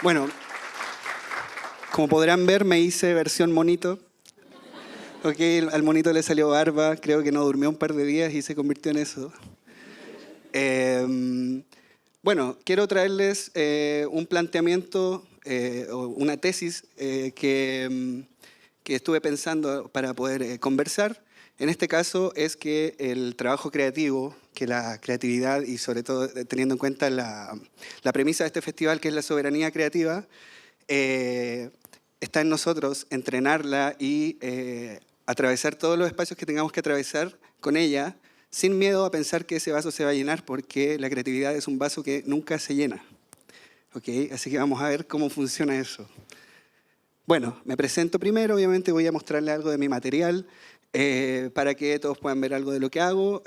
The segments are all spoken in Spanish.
Bueno, como podrán ver, me hice versión monito. Ok, al monito le salió barba, creo que no durmió un par de días y se convirtió en eso. Bueno, quiero traerles un planteamiento o una tesis que estuve pensando para poder conversar. En este caso es que el trabajo creativo, que la creatividad y sobre todo teniendo en cuenta la premisa de este festival, que es la soberanía creativa, está en nosotros entrenarla y atravesar todos los espacios que tengamos que atravesar con ella, sin miedo a pensar que ese vaso se va a llenar, porque la creatividad es un vaso que nunca se llena. ¿Okay? Así que vamos a ver cómo funciona eso. Bueno, me presento primero, obviamente voy a mostrarles algo de mi material para que todos puedan ver algo de lo que hago,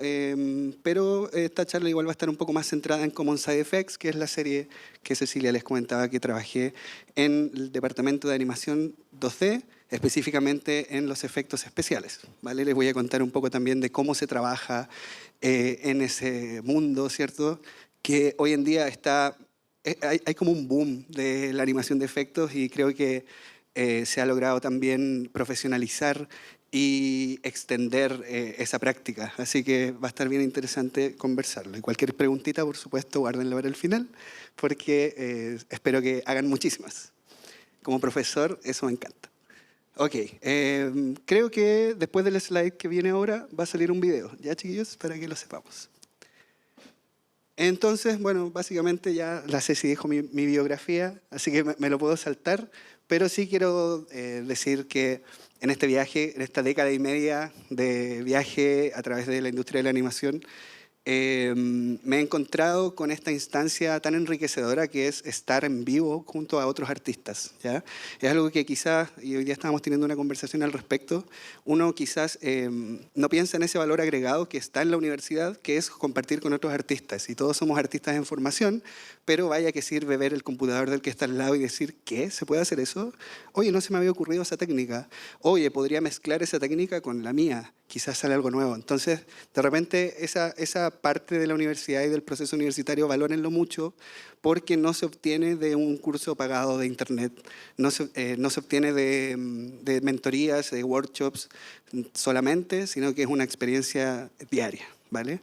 pero esta charla igual va a estar un poco más centrada en Common Side Effects, que es la serie que Cecilia les comentaba que trabajé en el departamento de animación 2D, específicamente en los efectos especiales. ¿Vale? Les voy a contar un poco también de cómo se trabaja en ese mundo, ¿cierto? Que hoy en día está, hay como un boom de la animación de efectos y creo que se ha logrado también profesionalizar y extender esa práctica. Así que va a estar bien interesante conversarlo. Y cualquier preguntita, por supuesto, guárdenla para el final, porque espero que hagan muchísimas. Como profesor, eso me encanta. Ok, creo que después del slide que viene ahora va a salir un video, ¿ya, chiquillos? Para que lo sepamos. Entonces, bueno, básicamente ya la Ceci dijo mi biografía, así que me lo puedo saltar, pero sí quiero decir que en este viaje, en esta década y media de viaje a través de la industria de la animación, me he encontrado con esta instancia tan enriquecedora que es estar en vivo junto a otros artistas, ¿ya? Es algo que quizás, y hoy día estábamos teniendo una conversación al respecto, uno quizás no piensa en ese valor agregado que está en la universidad, que es compartir con otros artistas. Y todos somos artistas en formación, pero vaya que sirve ver el computador del que está al lado y decir, ¿qué? ¿Se puede hacer eso? Oye, no se me había ocurrido esa técnica. Oye, podría mezclar esa técnica con la mía. Quizás sale algo nuevo. Entonces, de repente, esa parte de la universidad y del proceso universitario, valórenlo mucho, porque no se obtiene de un curso pagado de internet, no se obtiene de mentorías, de workshops solamente, sino que es una experiencia diaria, ¿vale?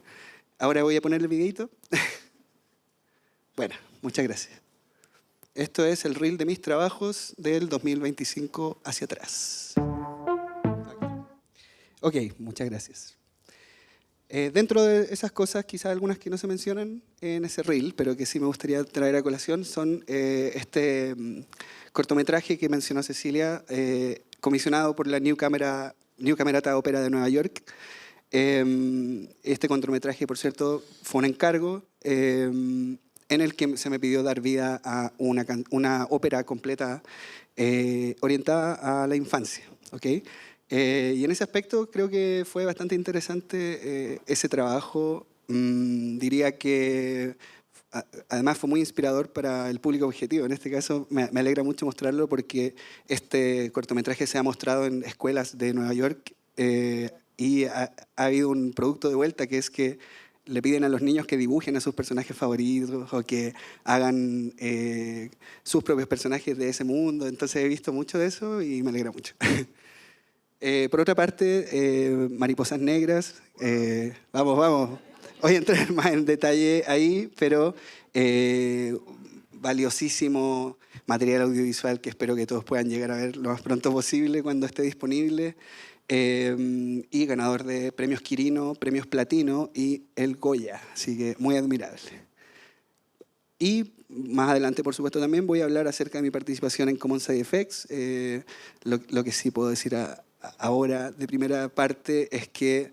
Ahora voy a poner el videito. Bueno, muchas gracias. Esto es el reel de mis trabajos del 2025 hacia atrás. Ok, muchas gracias. Dentro de esas cosas, quizás algunas que no se mencionan en ese reel, pero que sí me gustaría traer a colación, son este cortometraje que mencionó Cecilia, comisionado por la New Camerata Opera de Nueva York. Este cortometraje, por cierto, fue un encargo en el que se me pidió dar vida a una ópera completa orientada a la infancia. ¿Okay? Y en ese aspecto creo que fue bastante interesante ese trabajo. Diría que además fue muy inspirador para el público objetivo. En este caso me alegra mucho mostrarlo porque este cortometraje se ha mostrado en escuelas de Nueva York y ha habido un producto de vuelta que es que le piden a los niños que dibujen a sus personajes favoritos o que hagan sus propios personajes de ese mundo. Entonces he visto mucho de eso y me alegra mucho. Por otra parte, Mariposas Negras, vamos. Voy a entrar más en detalle ahí, pero valiosísimo material audiovisual que espero que todos puedan llegar a ver lo más pronto posible cuando esté disponible. Y ganador de premios Quirino, premios Platino y el Goya, así que muy admirable. Y más adelante, por supuesto, también voy a hablar acerca de mi participación en Common Side Effects. Lo que sí puedo decir ahora de primera parte es que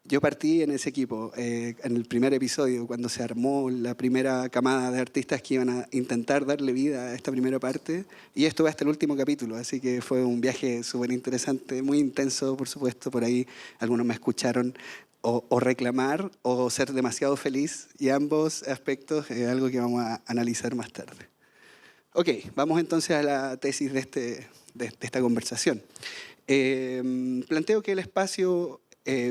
yo partí en ese equipo, en el primer episodio, cuando se armó la primera camada de artistas que iban a intentar darle vida a esta primera parte, y estuve hasta el último capítulo, así que fue un viaje súper interesante, muy intenso, por supuesto. Por ahí algunos me escucharon o reclamar o ser demasiado feliz, y ambos aspectos es algo que vamos a analizar más tarde. Ok, vamos entonces a la tesis de esta conversación. Planteo que el espacio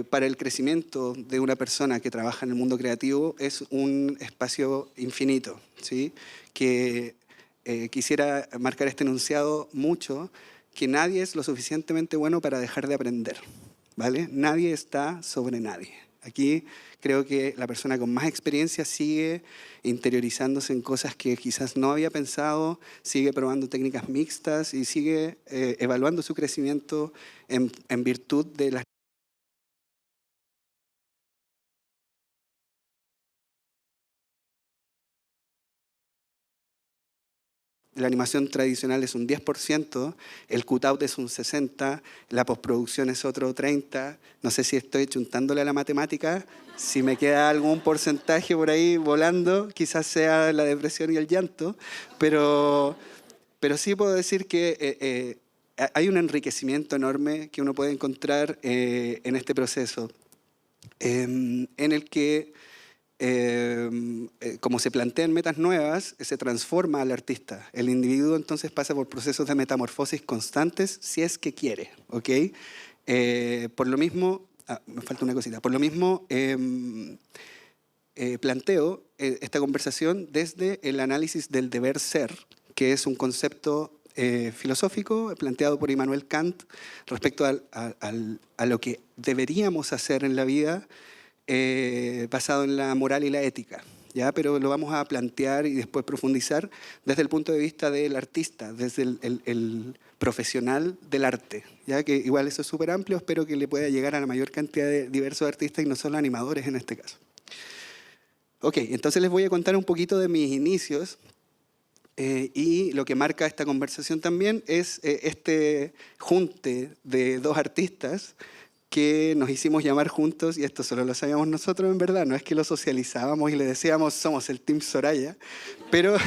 para el crecimiento de una persona que trabaja en el mundo creativo es un espacio infinito, ¿sí? Que quisiera marcar este enunciado mucho, que nadie es lo suficientemente bueno para dejar de aprender, ¿vale? Nadie está sobre nadie. Aquí creo que la persona con más experiencia sigue interiorizándose en cosas que quizás no había pensado, sigue probando técnicas mixtas y sigue evaluando su crecimiento en virtud de las... La animación tradicional es un 10%, el cutout es un 60%, la postproducción es otro 30%. No sé si estoy chuntándole a la matemática, si me queda algún porcentaje por ahí volando, quizás sea la depresión y el llanto, pero, pero sí puedo decir que hay un enriquecimiento enorme que uno puede encontrar en este proceso, en el que como se plantean metas nuevas, se transforma al artista. El individuo entonces pasa por procesos de metamorfosis constantes si es que quiere, ¿ok? Por lo mismo, me falta una cosita, por lo mismo planteo esta conversación desde el análisis del deber ser, que es un concepto filosófico planteado por Immanuel Kant respecto a lo que deberíamos hacer en la vida basado en la moral y la ética, ¿ya? Pero lo vamos a plantear y después profundizar desde el punto de vista del artista, desde el profesional del arte, ¿ya? Que igual eso es súper amplio, espero que le pueda llegar a la mayor cantidad de diversos artistas y no solo animadores en este caso. Ok, entonces les voy a contar un poquito de mis inicios y lo que marca esta conversación también es este junte de dos artistas que nos hicimos llamar juntos, y esto solo lo sabíamos nosotros en verdad, no es que lo socializábamos y le decíamos somos el Team Soraya, pero,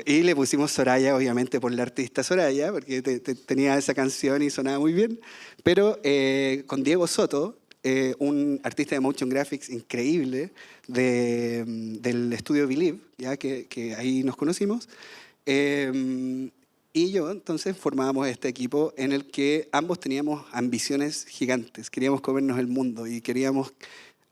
y le pusimos Soraya obviamente por la artista Soraya, porque tenía esa canción y sonaba muy bien, pero con Diego Soto, un artista de motion graphics increíble del estudio Believe, ya que ahí nos conocimos, y yo, entonces, formábamos este equipo en el que ambos teníamos ambiciones gigantes. Queríamos comernos el mundo y queríamos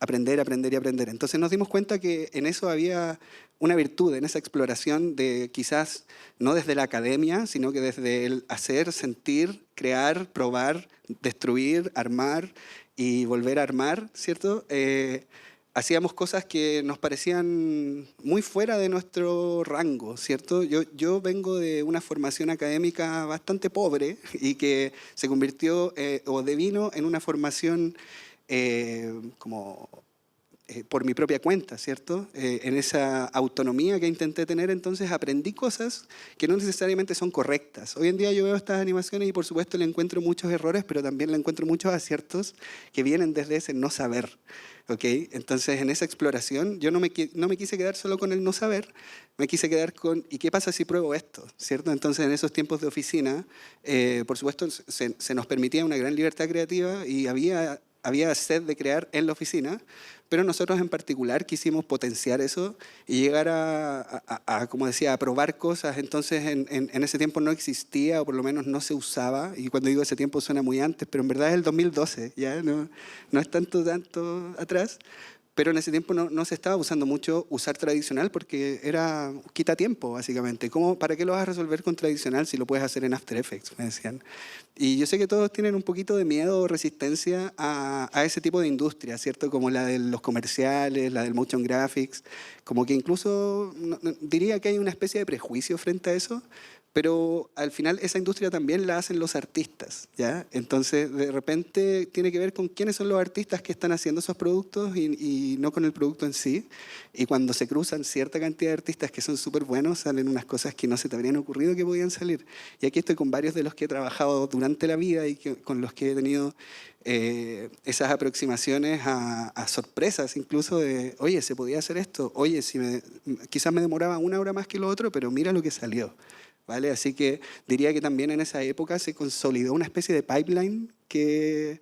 aprender, aprender y aprender. Entonces nos dimos cuenta que en eso había una virtud, en esa exploración de quizás no desde la academia, sino que desde el hacer, sentir, crear, probar, destruir, armar y volver a armar, ¿cierto? Hacíamos cosas que nos parecían muy fuera de nuestro rango, ¿cierto? Yo vengo de una formación académica bastante pobre y que se convirtió o devino en una formación como por mi propia cuenta, ¿cierto? En esa autonomía que intenté tener, entonces aprendí cosas que no necesariamente son correctas. Hoy en día yo veo estas animaciones y por supuesto le encuentro muchos errores, pero también le encuentro muchos aciertos que vienen desde ese no saber. ¿Ok? Entonces en esa exploración yo no me quise quedar solo con el no saber, me quise quedar con ¿y qué pasa si pruebo esto? ¿Cierto? Entonces en esos tiempos de oficina, por supuesto se nos permitía una gran libertad creativa y había sed de crear en la oficina, pero nosotros en particular quisimos potenciar eso y llegar como decía, a probar cosas. Entonces en ese tiempo no existía, o por lo menos no se usaba, y cuando digo ese tiempo suena muy antes, pero en verdad es el 2012, ya no es tanto atrás. Pero en ese tiempo no se estaba usando mucho usar tradicional porque quita tiempo, básicamente. ¿Para qué lo vas a resolver con tradicional si lo puedes hacer en After Effects? Me decían. Y yo sé que todos tienen un poquito de miedo o resistencia a ese tipo de industria, ¿cierto? Como la de los comerciales, la del motion graphics. Como que incluso diría que hay una especie de prejuicio frente a eso, pero al final esa industria también la hacen los artistas, ¿ya? Entonces, de repente tiene que ver con quiénes son los artistas que están haciendo esos productos y no con el producto en sí. Y cuando se cruzan cierta cantidad de artistas que son súper buenos, salen unas cosas que no se te habrían ocurrido que podían salir. Y aquí estoy con varios de los que he trabajado durante la vida y con los que he tenido esas aproximaciones a sorpresas, incluso de, oye, se podía hacer esto, oye, quizás me demoraba una hora más que lo otro, pero mira lo que salió. ¿Vale? Así que diría que también en esa época se consolidó una especie de pipeline que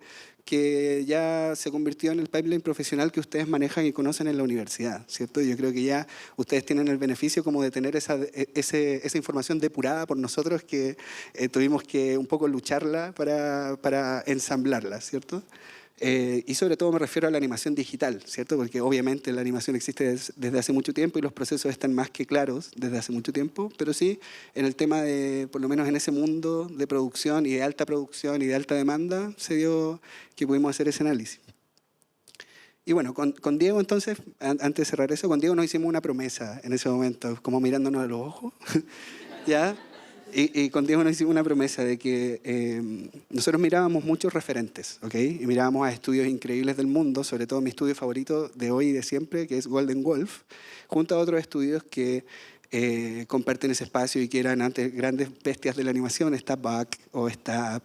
ya se convirtió en el pipeline profesional que ustedes manejan y conocen en la universidad, ¿cierto? Yo creo que ya ustedes tienen el beneficio como de tener esa información depurada por nosotros que tuvimos que un poco lucharla para ensamblarla, ¿cierto? Y sobre todo me refiero a la animación digital, ¿cierto? Porque obviamente la animación existe desde hace mucho tiempo y los procesos están más que claros desde hace mucho tiempo, pero sí en el tema de, por lo menos en ese mundo de producción y de alta producción y de alta demanda, se dio que pudimos hacer ese análisis. Y bueno, con Diego entonces, antes de cerrar eso, con Diego nos hicimos una promesa en ese momento, como mirándonos a los ojos, ¿ya? Y con Diego nos hicimos una promesa de que nosotros mirábamos muchos referentes, ¿ok? Y mirábamos a estudios increíbles del mundo, sobre todo mi estudio favorito de hoy y de siempre, que es Golden Wolf, junto a otros estudios que comparten ese espacio y que eran antes grandes bestias de la animación. Está Buck o está...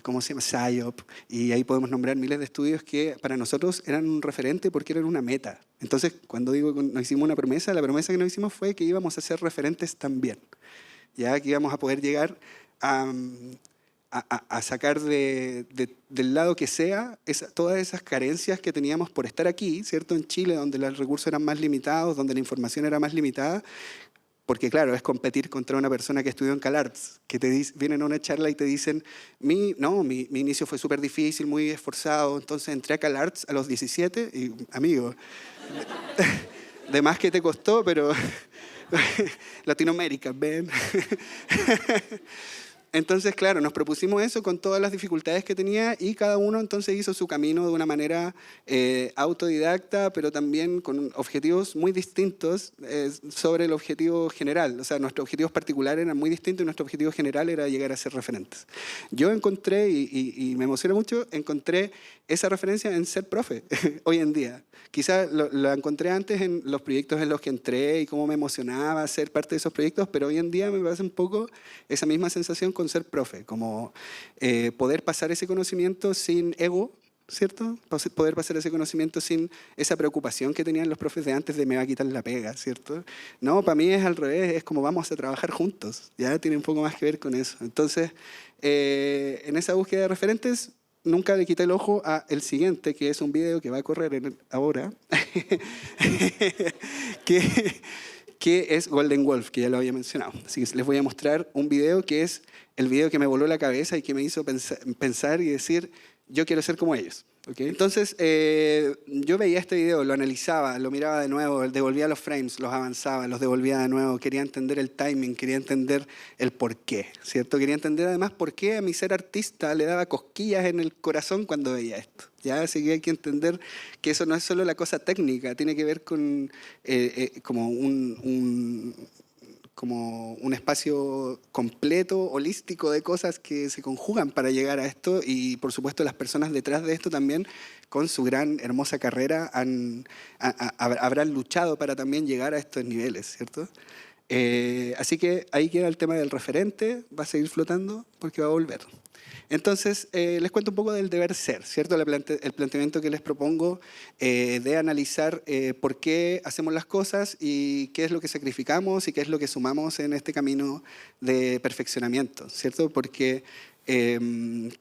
¿cómo se llama? PSYOP, y ahí podemos nombrar miles de estudios que para nosotros eran un referente porque eran una meta. Entonces, cuando digo que nos hicimos una promesa, la promesa que nos hicimos fue que íbamos a ser referentes también, ya que íbamos a poder llegar a sacar del lado que sea todas esas carencias que teníamos por estar aquí, ¿cierto? En Chile, donde los recursos eran más limitados, donde la información era más limitada, porque claro, es competir contra una persona que estudió en CalArts, que vienen a una charla y te dicen, mi inicio fue súper difícil, muy esforzado, entonces entré a CalArts a los 17 y, amigo, de más que te costó, pero Latinoamérica, ven. Entonces, claro, nos propusimos eso con todas las dificultades que tenía y cada uno entonces hizo su camino de una manera autodidacta, pero también con objetivos muy distintos sobre el objetivo general. O sea, nuestros objetivos particulares eran muy distintos y nuestro objetivo general era llegar a ser referentes. Yo encontré, y me emociona mucho, encontré esa referencia en ser profe hoy en día. Quizás la encontré antes en los proyectos en los que entré y cómo me emocionaba ser parte de esos proyectos, pero hoy en día me pasa un poco esa misma sensación con ser profe, como poder pasar ese conocimiento sin ego, ¿cierto? Poder pasar ese conocimiento sin esa preocupación que tenían los profes de antes de me va a quitar la pega, ¿cierto? No, para mí es al revés, es como vamos a trabajar juntos, ya tiene un poco más que ver con eso. Entonces, en esa búsqueda de referentes, nunca le quité el ojo a el siguiente, que es un video que va a correr ahora, que es Golden Wolf, que ya lo había mencionado. Así que les voy a mostrar un video que es el video que me voló la cabeza y que me hizo pensar y decir, yo quiero ser como ellos. ¿Okay? Entonces, yo veía este video, lo analizaba, lo miraba de nuevo, devolvía los frames, los avanzaba, los devolvía de nuevo, quería entender el timing, quería entender el por qué, ¿cierto? Quería entender además por qué a mi ser artista le daba cosquillas en el corazón cuando veía esto. ¿Ya? Así que hay que entender que eso no es solo la cosa técnica, tiene que ver con como un espacio completo, holístico de cosas que se conjugan para llegar a esto y por supuesto las personas detrás de esto también con su gran, hermosa carrera habrán luchado para también llegar a estos niveles, ¿cierto? Así que ahí queda el tema del referente, va a seguir flotando porque va a volver. Entonces, les cuento un poco del deber ser, ¿cierto? El planteamiento que les propongo de analizar por qué hacemos las cosas y qué es lo que sacrificamos y qué es lo que sumamos en este camino de perfeccionamiento, ¿cierto? Porque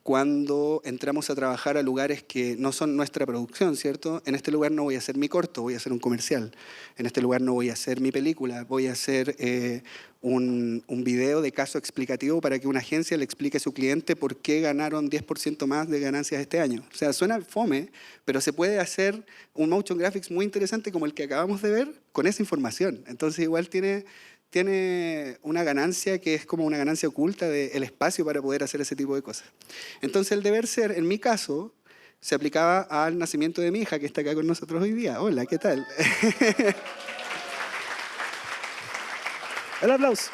cuando entramos a trabajar a lugares que no son nuestra producción, ¿cierto? En este lugar no voy a hacer mi corto, voy a hacer un comercial. En este lugar no voy a hacer mi película, voy a hacer un video de caso explicativo para que una agencia le explique a su cliente por qué ganaron 10% más de ganancias este año. O sea, suena fome, pero se puede hacer un motion graphics muy interesante como el que acabamos de ver con esa información. Entonces igual tiene una ganancia que es como una ganancia oculta del espacio para poder hacer ese tipo de cosas. Entonces el deber ser, en mi caso, se aplicaba al nacimiento de mi hija, que está acá con nosotros hoy día. Hola, ¿qué tal? El aplauso.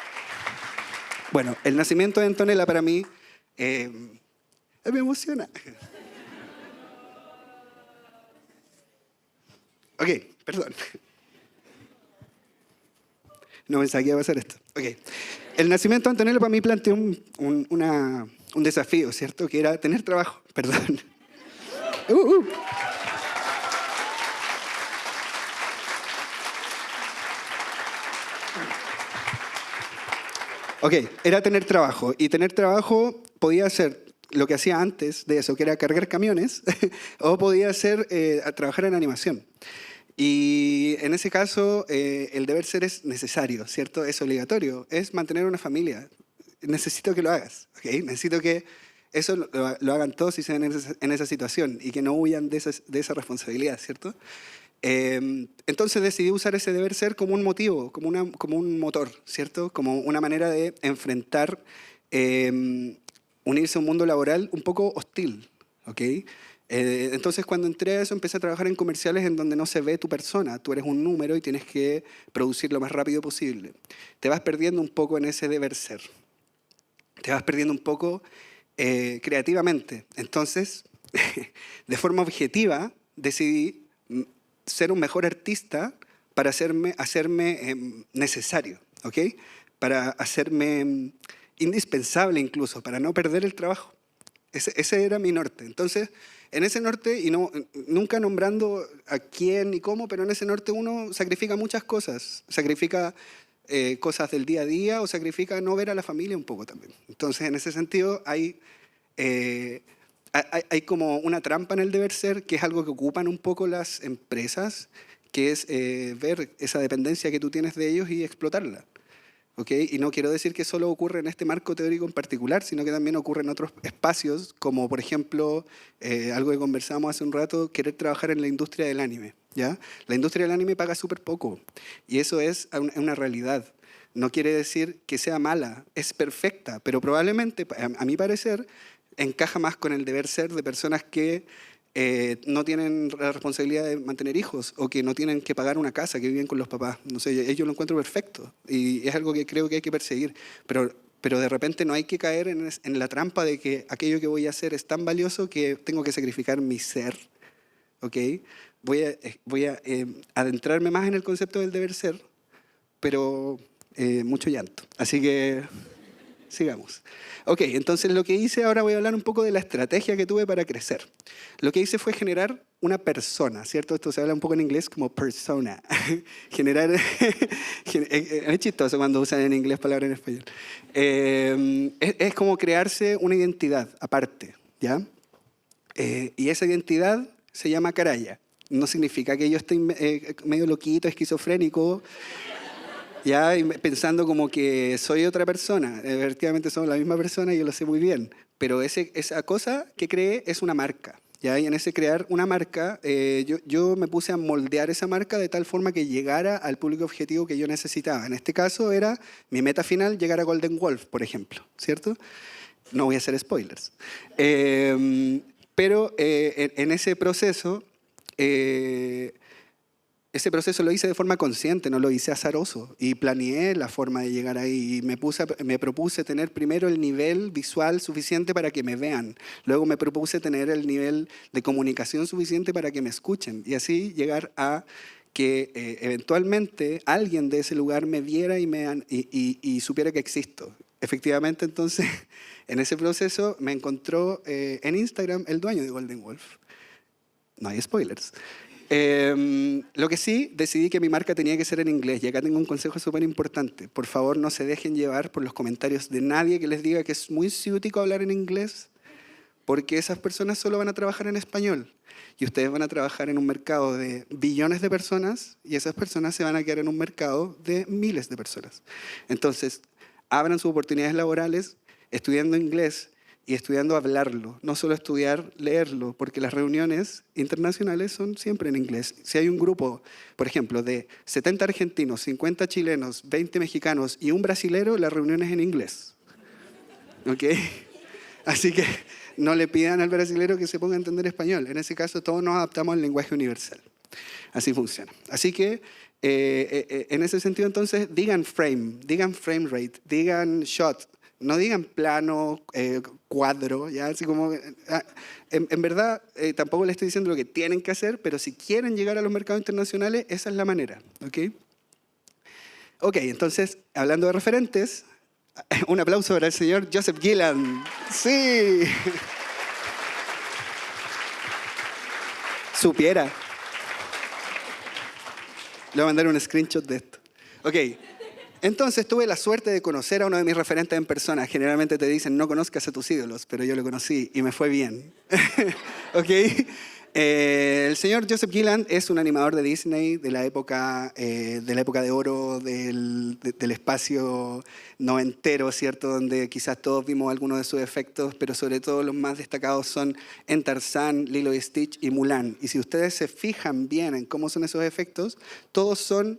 Bueno, el nacimiento de Antonella para mí me emociona. Ok, perdón. No pensaba que iba a pasar esto. Okay. El nacimiento de Antonella para mí planteó un desafío, ¿cierto? Que era tener trabajo. Perdón. Ok, era tener trabajo. Y tener trabajo podía ser lo que hacía antes de eso, que era cargar camiones, o podía ser trabajar en animación. Y en ese caso, el deber ser es necesario, ¿cierto? Es obligatorio, es mantener una familia. Necesito que lo hagas, ¿ok? Necesito que eso lo hagan todos si se ven en esa situación y que no huyan de esa responsabilidad, ¿cierto? Entonces decidí usar ese deber ser como un motivo, como un motor, ¿cierto? Como una manera de enfrentar, unirse a un mundo laboral un poco hostil, ¿ok? Entonces cuando entré a eso empecé a trabajar en comerciales en donde no se ve tu persona, tú eres un número y tienes que producir lo más rápido posible. Te vas perdiendo un poco en ese deber ser, te vas perdiendo un poco creativamente. Entonces, de forma objetiva, decidí ser un mejor artista para hacerme necesario, ¿ok? Para hacerme indispensable incluso, para no perder el trabajo. Ese era mi norte. Entonces, en ese norte, y no, nunca nombrando a quién ni cómo, pero en ese norte uno sacrifica muchas cosas. Sacrifica cosas del día a día o sacrifica no ver a la familia un poco también. Entonces, en ese sentido, hay como una trampa en el deber ser, que es algo que ocupan un poco las empresas, que es ver esa dependencia que tú tienes de ellos y explotarla. ¿Okay? Y no quiero decir que solo ocurre en este marco teórico en particular, sino que también ocurre en otros espacios, como por ejemplo, algo que conversamos hace un rato, querer trabajar en la industria del anime. ¿Ya? La industria del anime paga súper poco, y eso es una realidad. No quiere decir que sea mala, es perfecta, pero probablemente, a mi parecer, encaja más con el deber ser de personas que no tienen la responsabilidad de mantener hijos o que no tienen que pagar una casa, que viven con los papás. No sé, yo lo encuentro perfecto y es algo que creo que hay que perseguir, pero de repente no hay que caer en la trampa de que aquello que voy a hacer es tan valioso que tengo que sacrificar mi ser. ¿Ok? Voy a adentrarme más en el concepto del deber ser, pero mucho llanto. Así que sigamos. Ok, entonces lo que hice, ahora voy a hablar un poco de la estrategia que tuve para crecer. Lo que hice fue generar una persona, ¿cierto? Esto se habla un poco en inglés como persona. Generar, es chistoso cuando usan en inglés palabras en español. Es como crearse una identidad aparte, ¿ya? Y esa identidad se llama caraya. No significa que yo esté medio loquito, esquizofrénico, ya pensando como que soy otra persona. Efectivamente somos la misma persona y yo lo sé muy bien. Pero esa cosa que creé es una marca. ¿Ya? Y en ese crear una marca, yo me puse a moldear esa marca de tal forma que llegara al público objetivo que yo necesitaba. En este caso era mi meta final, llegar a Golden Wolf, por ejemplo, ¿cierto? No voy a hacer spoilers. Pero en ese proceso... ese proceso lo hice de forma consciente, no lo hice azaroso. Y planeé la forma de llegar ahí. Y me propuse tener primero el nivel visual suficiente para que me vean. Luego me propuse tener el nivel de comunicación suficiente para que me escuchen. Y así llegar a que eventualmente alguien de ese lugar me viera y supiera que existo. Efectivamente, entonces, en ese proceso me encontró en Instagram el dueño de Golden Wolf. No hay spoilers. Lo que sí, decidí que mi marca tenía que ser en inglés. Y acá tengo un consejo súper importante. Por favor, no se dejen llevar por los comentarios de nadie que les diga que es muy ciútico hablar en inglés, porque esas personas solo van a trabajar en español. Y ustedes van a trabajar en un mercado de billones de personas y esas personas se van a quedar en un mercado de miles de personas. Entonces, abran sus oportunidades laborales estudiando inglés y estudiando hablarlo, no solo estudiar leerlo, porque las reuniones internacionales son siempre en inglés. Si hay un grupo, por ejemplo, de 70 argentinos, 50 chilenos, 20 mexicanos y un brasilero, la reunión es en inglés. ¿Ok? Así que no le pidan al brasilero que se ponga a entender español. En ese caso, todos nos adaptamos al lenguaje universal. Así funciona. Así que, en ese sentido, entonces, digan frame rate, digan shot. No digan plano, cuadro, ¿ya? Así como, en verdad, tampoco les estoy diciendo lo que tienen que hacer, pero si quieren llegar a los mercados internacionales, esa es la manera, ¿ok? Ok, entonces, hablando de referentes, un aplauso para el señor Joseph Gillan. ¡Sí! Supiera. Le voy a mandar un screenshot de esto. Ok. Entonces tuve la suerte de conocer a uno de mis referentes en persona. Generalmente te dicen no conozcas a tus ídolos, pero yo lo conocí y me fue bien. ¿Ok? El señor Joseph Gilland es un animador de Disney de la época de oro del espacio noventero, ¿cierto? Donde quizás todos vimos algunos de sus efectos, pero sobre todo los más destacados son en Tarzán, Lilo y Stitch y Mulan. Y si ustedes se fijan bien en cómo son esos efectos, todos son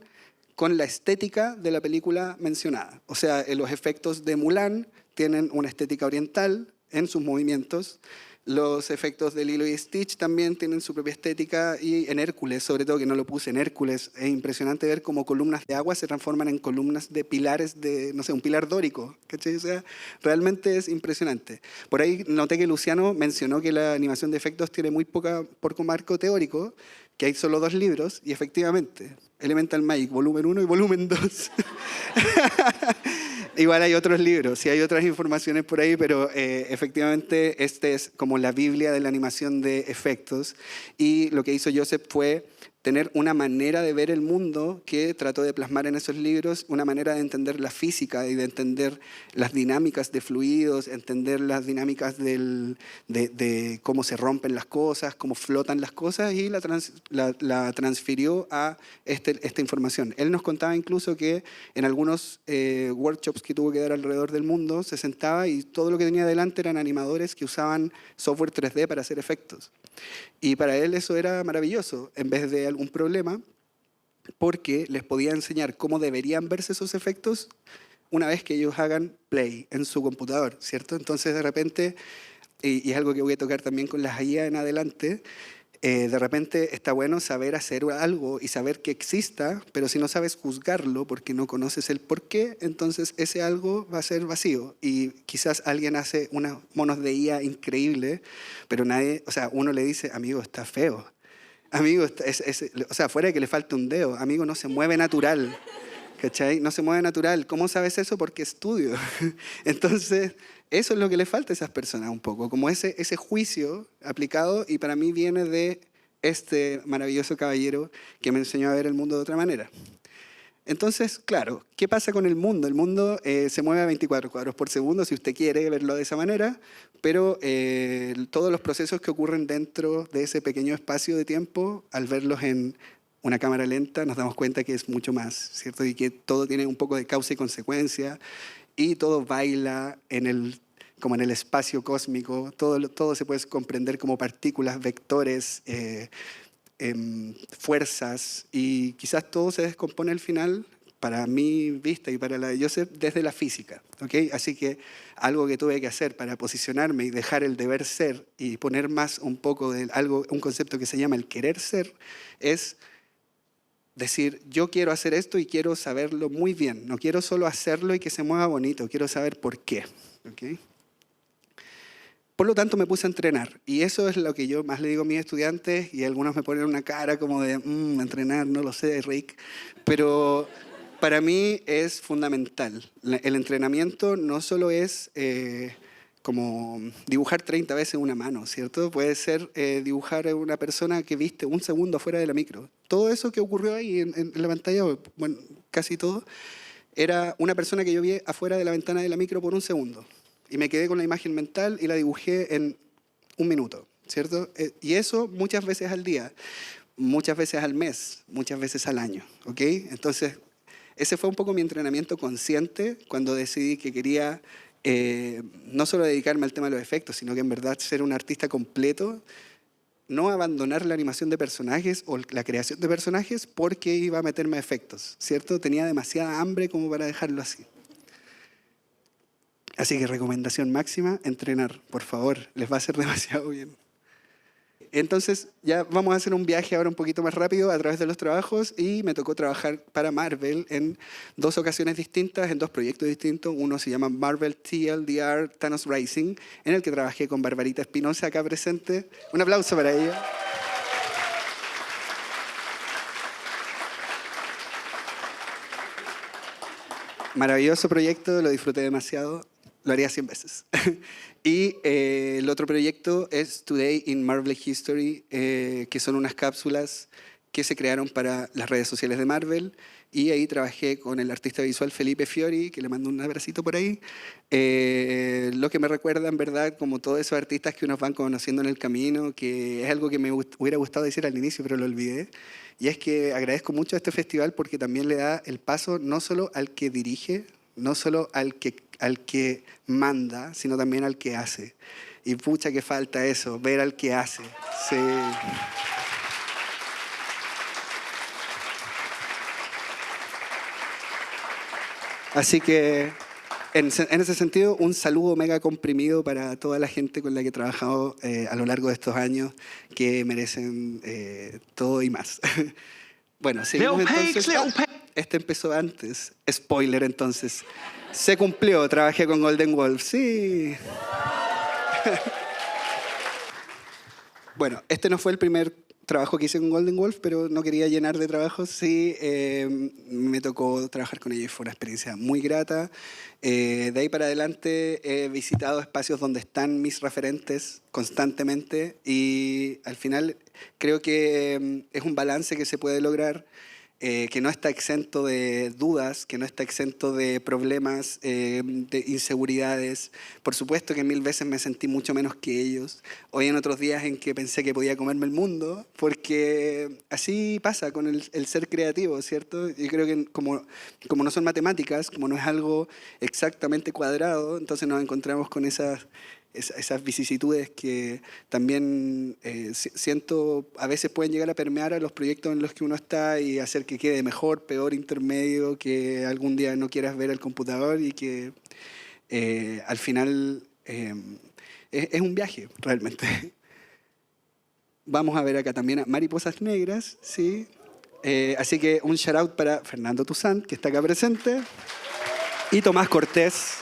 con la estética de la película mencionada. O sea, los efectos de Mulan tienen una estética oriental en sus movimientos. Los efectos de Lilo y Stitch también tienen su propia estética, y en Hércules, sobre todo, que no lo puse en Hércules, es impresionante ver cómo columnas de agua se transforman en columnas de pilares de, no sé, un pilar dórico, ¿cachai? O sea, realmente es impresionante. Por ahí noté que Luciano mencionó que la animación de efectos tiene muy poco marco teórico, que hay solo 2 libros, y efectivamente, Elemental Magic, volumen 1 y volumen 2. Igual hay otros libros, sí hay otras informaciones por ahí, pero efectivamente este es como la Biblia de la animación de efectos. Y lo que hizo Joseph fue tener una manera de ver el mundo que trató de plasmar en esos libros, una manera de entender la física y de entender las dinámicas de fluidos, entender las dinámicas de cómo se rompen las cosas, cómo flotan las cosas, y la transfirió a esta información. Él nos contaba incluso que en algunos workshops que tuvo que dar alrededor del mundo, se sentaba y todo lo que tenía delante eran animadores que usaban software 3D para hacer efectos. Y para él eso era maravilloso, en vez de algún problema, porque les podía enseñar cómo deberían verse esos efectos una vez que ellos hagan play en su computador, ¿cierto? Entonces, de repente, y es algo que voy a tocar también con las IA en adelante, de repente está bueno saber hacer algo y saber que exista, pero si no sabes juzgarlo porque no conoces el por qué, entonces ese algo va a ser vacío. Y quizás alguien hace unos monos de IA increíble, pero nadie, o sea, uno le dice, amigo, está feo. Amigo, o sea, fuera de que le falte un dedo, amigo, no se mueve natural. ¿Cachai? No se mueve natural. ¿Cómo sabes eso? Porque estudio. Entonces, eso es lo que le falta a esas personas un poco, como ese juicio aplicado, y para mí viene de este maravilloso caballero que me enseñó a ver el mundo de otra manera. Entonces, claro, ¿qué pasa con el mundo? El mundo se mueve a 24 cuadros por segundo, si usted quiere verlo de esa manera, pero todos los procesos que ocurren dentro de ese pequeño espacio de tiempo, al verlos en una cámara lenta, nos damos cuenta que es mucho más, ¿cierto? Y que todo tiene un poco de causa y consecuencia, y todo baila como en el espacio cósmico, todo se puede comprender como partículas, vectores, fuerzas, y quizás todo se descompone al final, para mi vista y para la de Joseph, desde la física, ¿ok? Así que algo que tuve que hacer para posicionarme y dejar el deber ser y poner más un poco de un concepto que se llama el querer ser, es decir, yo quiero hacer esto y quiero saberlo muy bien, no quiero solo hacerlo y que se mueva bonito, quiero saber por qué, ¿ok? Por lo tanto, me puse a entrenar, y eso es lo que yo más le digo a mis estudiantes, y algunos me ponen una cara como de, entrenar, no lo sé, Rick, pero para mí es fundamental. El entrenamiento no solo es como dibujar 30 veces una mano, ¿cierto? Puede ser dibujar a una persona que viste un segundo afuera de la micro. Todo eso que ocurrió ahí en la pantalla, bueno, casi todo, era una persona que yo vi afuera de la ventana de la micro por un segundo. Y me quedé con la imagen mental y la dibujé en un minuto, ¿cierto? Y eso muchas veces al día, muchas veces al mes, muchas veces al año, ¿ok? Entonces, ese fue un poco mi entrenamiento consciente cuando decidí que quería no solo dedicarme al tema de los efectos, sino que en verdad ser un artista completo, no abandonar la animación de personajes o la creación de personajes porque iba a meterme a efectos, ¿cierto? Tenía demasiada hambre como para dejarlo así. Así que recomendación máxima, entrenar, por favor, les va a hacer demasiado bien. Entonces ya vamos a hacer un viaje ahora un poquito más rápido a través de los trabajos, y me tocó trabajar para Marvel en 2 ocasiones distintas, en 2 proyectos distintos. Uno se llama Marvel TLDR Thanos Rising, en el que trabajé con Barbarita Espinosa acá presente. Un aplauso para ella. Maravilloso proyecto, lo disfruté demasiado. Lo haría 100 veces. Y el otro proyecto es Today in Marvel History, que son unas cápsulas que se crearon para las redes sociales de Marvel. Y ahí trabajé con el artista visual Felipe Fiori, que le mando un abracito por ahí. Lo que me recuerda, en verdad, como todos esos artistas que uno van conociendo en el camino, que es algo que me hubiera gustado decir al inicio, pero lo olvidé. Y es que agradezco mucho a este festival porque también le da el paso no solo al que dirige, no solo al que manda, sino también al que hace. Y pucha que falta eso, ver al que hace. Sí. Así que en ese sentido, un saludo mega comprimido para toda la gente con la que he trabajado a lo largo de estos años, que merecen todo y más. Bueno, seguimos entonces. Este empezó antes. Spoiler entonces. Se cumplió, trabajé con Golden Wolf, sí. Bueno, este no fue el primer trabajo que hice con Golden Wolf, pero no quería llenar de trabajos. Sí, me tocó trabajar con ellos, fue una experiencia muy grata. De ahí para adelante he visitado espacios donde están mis referentes constantemente y al final creo que es un balance que se puede lograr. Que no está exento de dudas, que no está exento de problemas, de inseguridades. Por supuesto que 1000 veces me sentí mucho menos que ellos. Hoy en otros días en que pensé que podía comerme el mundo, porque así pasa con el ser creativo, ¿cierto? Yo creo que como no son matemáticas, como no es algo exactamente cuadrado, entonces nos encontramos con esas vicisitudes que también siento a veces pueden llegar a permear a los proyectos en los que uno está y hacer que quede mejor, peor, intermedio, que algún día no quieras ver el computador y que al final es un viaje realmente. Vamos a ver acá también a Mariposas Negras, ¿sí? Así que un shout out para Fernando Toussaint, que está acá presente, y Tomás Cortés.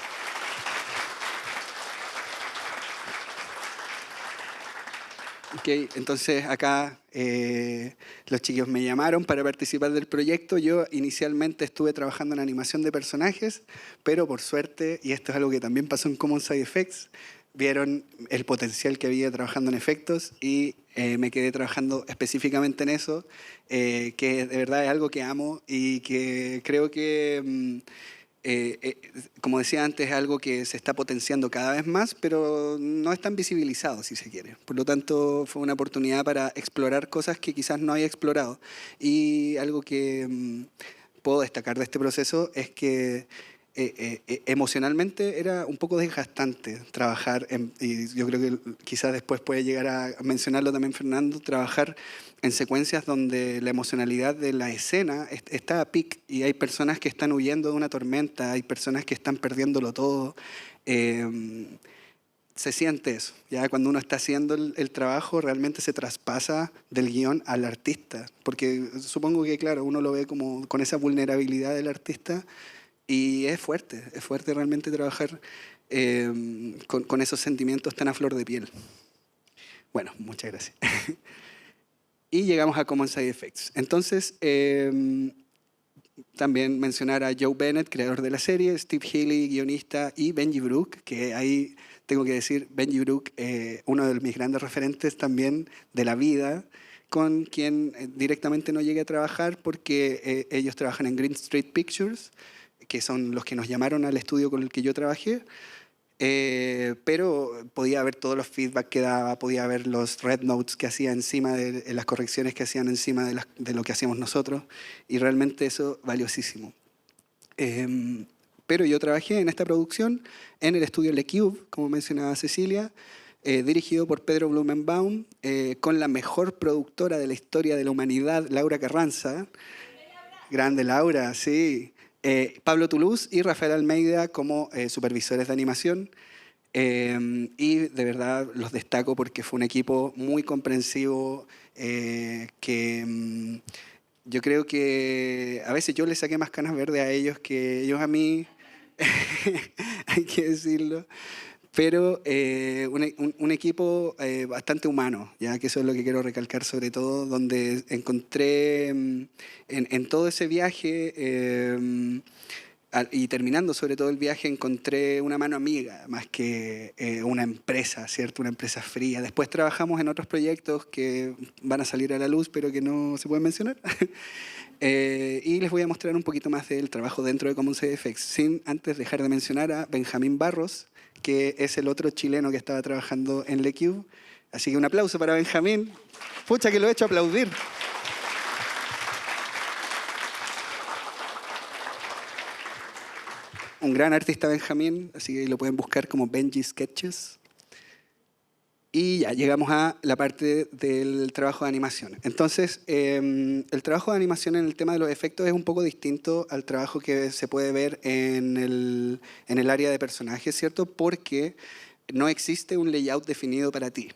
Okay, entonces acá los chicos me llamaron para participar del proyecto. Yo inicialmente estuve trabajando en animación de personajes, pero por suerte, y esto es algo que también pasó en Common Side Effects, vieron el potencial que había trabajando en efectos y me quedé trabajando específicamente en eso, que de verdad es algo que amo y que creo que como decía antes, es algo que se está potenciando cada vez más, pero no es tan visibilizado, si se quiere. Por lo tanto, fue una oportunidad para explorar cosas que quizás no había explorado. Y algo que puedo destacar de este proceso es que emocionalmente era un poco desgastante trabajar, y yo creo que quizás después puede llegar a mencionarlo también Fernando, trabajar en secuencias donde la emocionalidad de la escena está a pic y hay personas que están huyendo de una tormenta, hay personas que están perdiéndolo todo. Se siente eso, ya cuando uno está haciendo el trabajo realmente se traspasa del guión al artista, porque supongo que claro, uno lo ve como con esa vulnerabilidad del artista y es fuerte realmente trabajar con esos sentimientos tan a flor de piel. Bueno, muchas gracias. Y llegamos a Common Side Effects. Entonces, también mencionar a Joe Bennett, creador de la serie, Steve Healy, guionista, y Benji Brook, que ahí tengo que decir, Benji Brook, uno de mis grandes referentes también de la vida, con quien directamente no llegué a trabajar porque ellos trabajan en Green Street Pictures, que son los que nos llamaron al estudio con el que yo trabajé, pero podía ver todos los feedback que daba, podía ver los red notes que hacía encima de las correcciones que hacían encima de lo que hacíamos nosotros, y realmente eso valiosísimo. Pero yo trabajé en esta producción en el estudio Le Cube, como mencionaba Cecilia, dirigido por Pedro Blumenbaum, con la mejor productora de la historia de la humanidad, Laura Carranza. Grande Laura, sí. Pablo Toulouse y Rafael Almeida como supervisores de animación. Y de verdad los destaco porque fue un equipo muy comprensivo que yo creo que a veces yo les saqué más canas verdes a ellos que ellos a mí, hay que decirlo. Pero un equipo bastante humano, ya que eso es lo que quiero recalcar sobre todo, donde encontré en todo ese viaje Y terminando sobre todo el viaje encontré una mano amiga más que una empresa, ¿cierto? Una empresa fría. Después trabajamos en otros proyectos que van a salir a la luz pero que no se pueden mencionar. Y les voy a mostrar un poquito más del trabajo dentro de Commons FX, sin antes dejar de mencionar a Benjamín Barros, que es el otro chileno que estaba trabajando en LeCube. Así que un aplauso para Benjamín. Pucha que lo he hecho aplaudir. Un gran artista Benjamín, así que lo pueden buscar como Benji Sketches. Y ya llegamos a la parte del trabajo de animación. Entonces, el trabajo de animación en el tema de los efectos es un poco distinto al trabajo que se puede ver en el área de personajes, ¿cierto? Porque no existe un layout definido para ti.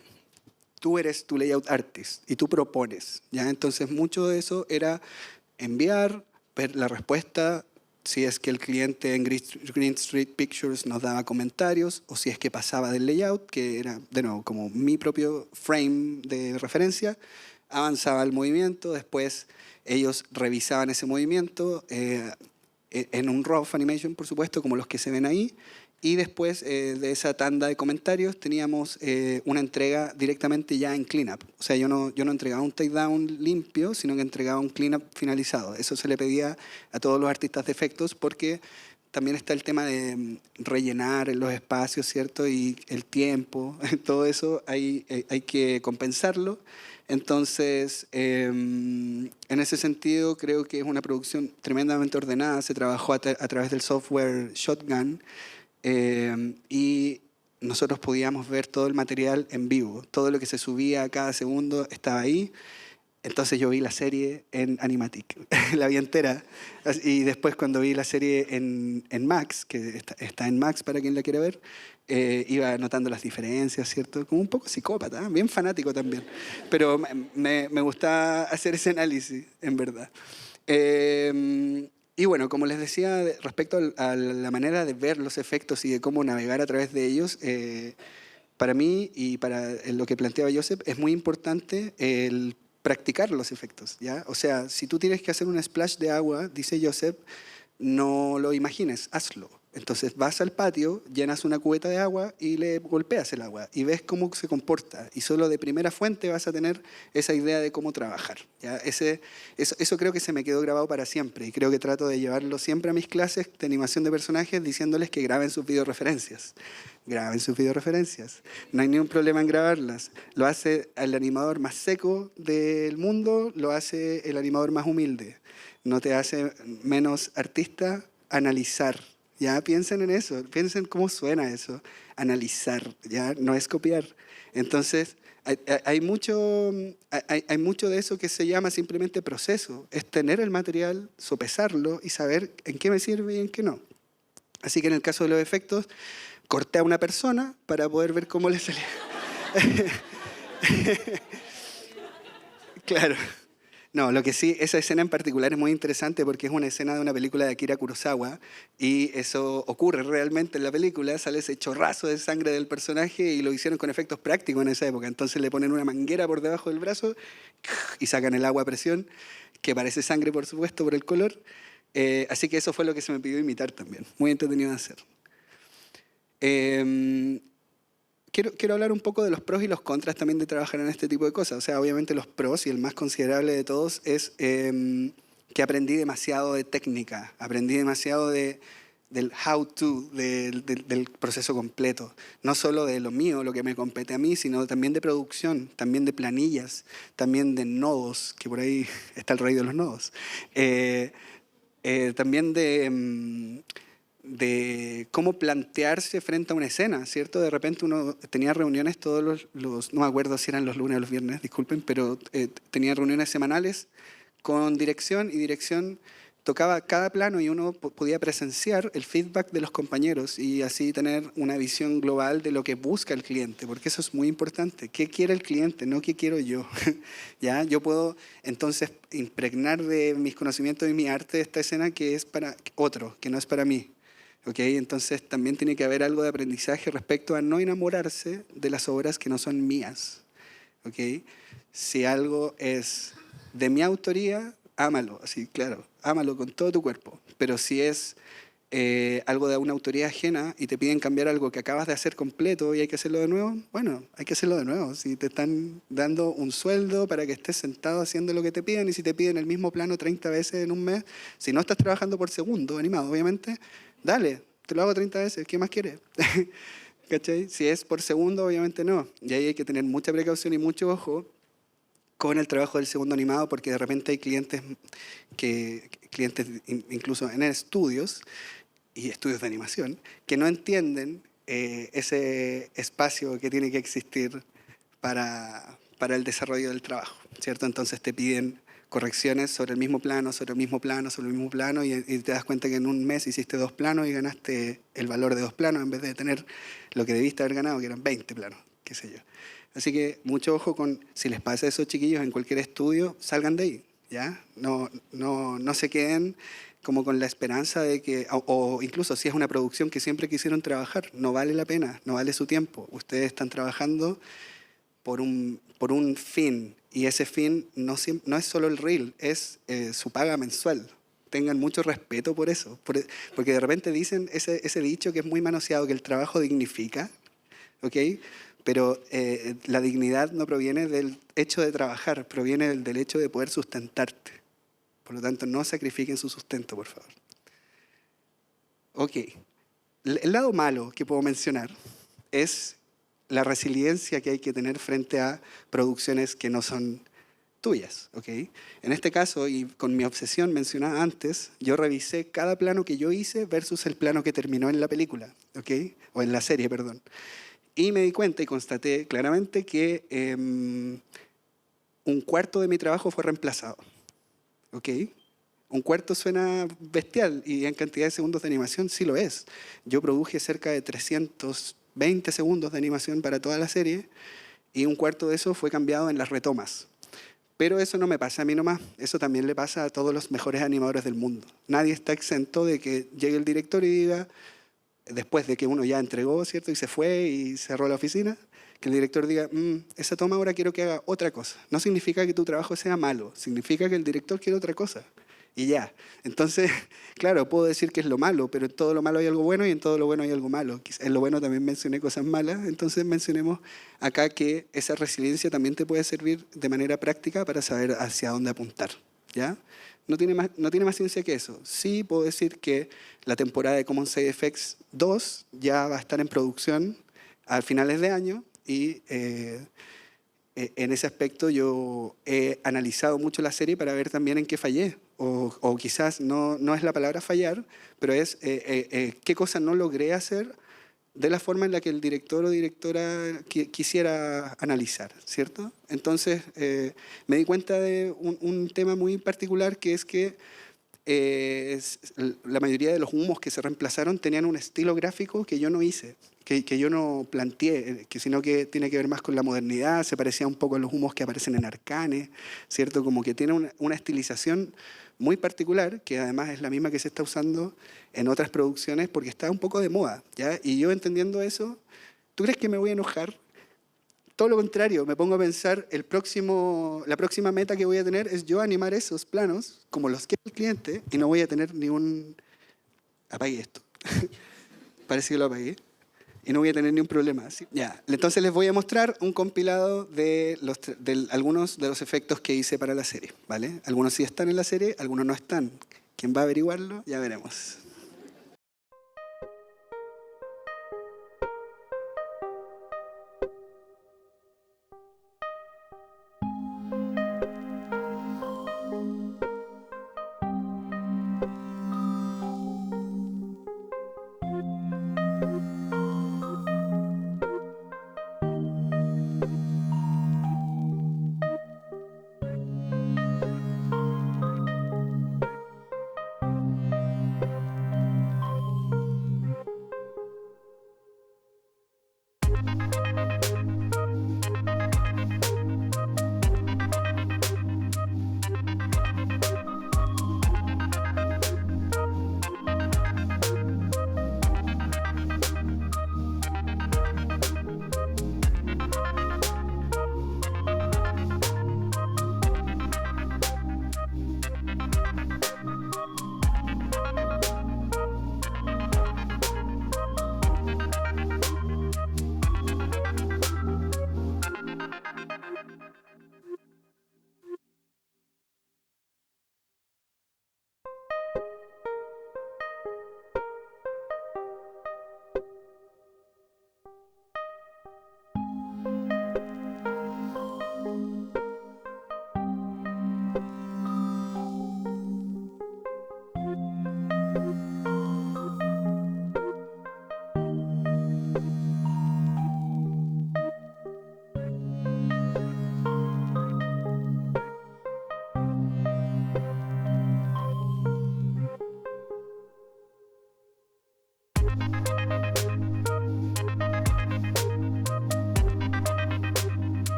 Tú eres tu layout artist y tú propones, ¿ya? Entonces, mucho de eso era enviar, ver la respuesta, si es que el cliente en Green Street Pictures nos daba comentarios o si es que pasaba del layout, que era, de nuevo, como mi propio frame de referencia, avanzaba el movimiento, después ellos revisaban ese movimiento en un RAW animation, por supuesto, como los que se ven ahí, y después de esa tanda de comentarios teníamos una entrega directamente ya en cleanup. O sea, yo no entregaba un takedown limpio, sino que entregaba un cleanup finalizado. Eso se le pedía a todos los artistas de efectos porque también está el tema de rellenar los espacios, ¿cierto? Y el tiempo, todo eso hay que compensarlo. Entonces, en ese sentido, creo que es una producción tremendamente ordenada. Se trabajó a través del software Shotgun, y nosotros podíamos ver todo el material en vivo. Todo lo que se subía a cada segundo estaba ahí. Entonces yo vi la serie en Animatic, la vi entera. Y después cuando vi la serie en Max, que está en Max para quien la quiera ver, iba notando las diferencias, ¿cierto? Como un poco psicópata, bien fanático también. Pero me gusta hacer ese análisis, en verdad. Y bueno, como les decía, respecto a la manera de ver los efectos y de cómo navegar a través de ellos, para mí y para lo que planteaba Joseph, es muy importante el practicar los efectos, ¿ya? O sea, si tú tienes que hacer un splash de agua, dice Joseph, no lo imagines, hazlo. Entonces vas al patio, llenas una cubeta de agua y le golpeas el agua y ves cómo se comporta. Y solo de primera fuente vas a tener esa idea de cómo trabajar, ¿ya? Eso creo que se me quedó grabado para siempre y creo que trato de llevarlo siempre a mis clases de animación de personajes diciéndoles que graben sus videoreferencias. Graben sus videoreferencias. No hay ningún problema en grabarlas. Lo hace el animador más seco del mundo, lo hace el animador más humilde. No te hace menos artista analizar. Ya piensen en eso, piensen cómo suena eso, analizar, ya no es copiar. Entonces, hay mucho de eso que se llama simplemente proceso, es tener el material, sopesarlo y saber en qué me sirve y en qué no. Así que en el caso de los efectos, corté a una persona para poder ver cómo le salía. Claro. No, lo que sí, esa escena en particular es muy interesante porque es una escena de una película de Akira Kurosawa y eso ocurre realmente en la película, sale ese chorrazo de sangre del personaje y lo hicieron con efectos prácticos en esa época. Entonces le ponen una manguera por debajo del brazo y sacan el agua a presión, que parece sangre por supuesto por el color. Así que eso fue lo que se me pidió imitar también. Muy entretenido de hacer. Quiero hablar un poco de los pros y los contras también de trabajar en este tipo de cosas. O sea, obviamente los pros y el más considerable de todos es que aprendí demasiado de técnica, aprendí demasiado del how to, del proceso completo. No solo de lo mío, lo que me compete a mí, sino también de producción, también de planillas, también de nodos, que por ahí está el rey de los nodos. También de cómo plantearse frente a una escena, ¿cierto? De repente uno tenía reuniones todos no me acuerdo si eran los lunes o los viernes, disculpen, pero tenía reuniones semanales con dirección y dirección tocaba cada plano y uno podía presenciar el feedback de los compañeros y así tener una visión global de lo que busca el cliente, porque eso es muy importante. ¿Qué quiere el cliente? No qué quiero yo. ¿Ya? Yo puedo entonces impregnar de mis conocimientos y mi arte esta escena que es para otro, que no es para mí. ¿Okay? Entonces también tiene que haber algo de aprendizaje respecto a no enamorarse de las obras que no son mías. ¿Okay? Si algo es de mi autoría, ámalo, así, claro, ámalo con todo tu cuerpo. Pero si es algo de una autoría ajena y te piden cambiar algo que acabas de hacer completo y hay que hacerlo de nuevo, bueno, hay que hacerlo de nuevo. Si te están dando un sueldo para que estés sentado haciendo lo que te piden y si te piden el mismo plano 30 veces en un mes, si no estás trabajando por segundo animado, obviamente, dale, te lo hago 30 veces, ¿qué más quieres? ¿Cachai? Si es por segundo, obviamente no. Y ahí hay que tener mucha precaución y mucho ojo con el trabajo del segundo animado porque de repente hay clientes incluso en estudios y estudios de animación que no entienden ese espacio que tiene que existir para el desarrollo del trabajo, ¿cierto? Entonces te piden correcciones sobre el mismo plano, sobre el mismo plano, sobre el mismo plano y te das cuenta que en un mes hiciste 2 planos y ganaste el valor de 2 planos en vez de tener lo que debiste haber ganado, que eran 20 planos, qué sé yo. Así que mucho ojo con, si les pasa a esos chiquillos en cualquier estudio, salgan de ahí, ¿ya? No se queden como con la esperanza de que, o incluso si es una producción que siempre quisieron trabajar, no vale la pena, no vale su tiempo. Ustedes están trabajando por un fin y ese fin no es solo el reel, es su paga mensual. Tengan mucho respeto por eso, porque de repente dicen ese dicho que es muy manoseado, que el trabajo dignifica, ¿ok? Pero la dignidad no proviene del hecho de trabajar, proviene del hecho de poder sustentarte. Por lo tanto, no sacrifiquen su sustento, por favor. Ok. El lado malo que puedo mencionar es la resiliencia que hay que tener frente a producciones que no son tuyas, ¿ok? En este caso, y con mi obsesión mencionada antes, yo revisé cada plano que yo hice versus el plano que terminó en la película, ¿ok? O en la serie, perdón. Y me di cuenta y constaté claramente que un cuarto de mi trabajo fue reemplazado, ¿ok? Un cuarto suena bestial y en cantidad de segundos de animación sí lo es. Yo produje cerca de 320 segundos de animación para toda la serie y un cuarto de eso fue cambiado en las retomas. Pero eso no me pasa a mí nomás, eso también le pasa a todos los mejores animadores del mundo. Nadie está exento de que llegue el director y diga, después de que uno ya entregó, ¿cierto? Y se fue y cerró la oficina, que el director diga, esa toma ahora quiero que haga otra cosa. No significa que tu trabajo sea malo, significa que el director quiere otra cosa. Y ya. Entonces, claro, puedo decir que es lo malo, pero en todo lo malo hay algo bueno y en todo lo bueno hay algo malo. En lo bueno también mencioné cosas malas, entonces mencionemos acá que esa resiliencia también te puede servir de manera práctica para saber hacia dónde apuntar, ¿ya? No tiene más ciencia que eso. Sí puedo decir que la temporada de Common Side Effects 2 ya va a estar en producción a finales de año y en ese aspecto yo he analizado mucho la serie para ver también en qué fallé. O quizás no es la palabra fallar, pero es qué cosas no logré hacer de la forma en la que el director o directora quisiera analizar, ¿cierto? Entonces me di cuenta de un tema muy particular que es que la mayoría de los humos que se reemplazaron tenían un estilo gráfico que yo no hice, que yo no planteé, sino que tiene que ver más con la modernidad, se parecía un poco a los humos que aparecen en Arcane, ¿cierto? Como que tiene una estilización muy particular, que además es la misma que se está usando en otras producciones porque está un poco de moda, ¿ya? Y yo entendiendo eso, ¿tú crees que me voy a enojar? Todo lo contrario, me pongo a pensar, la próxima meta que voy a tener es yo animar esos planos como los quiere el cliente y no voy a tener ni un... Apague esto. Parece que lo apagué. Y no voy a tener ni un problema. ¿Sí? Ya. Entonces les voy a mostrar un compilado de algunos de los efectos que hice para la serie, ¿vale? Algunos sí están en la serie, algunos no están. ¿Quién va a averiguarlo? Ya veremos.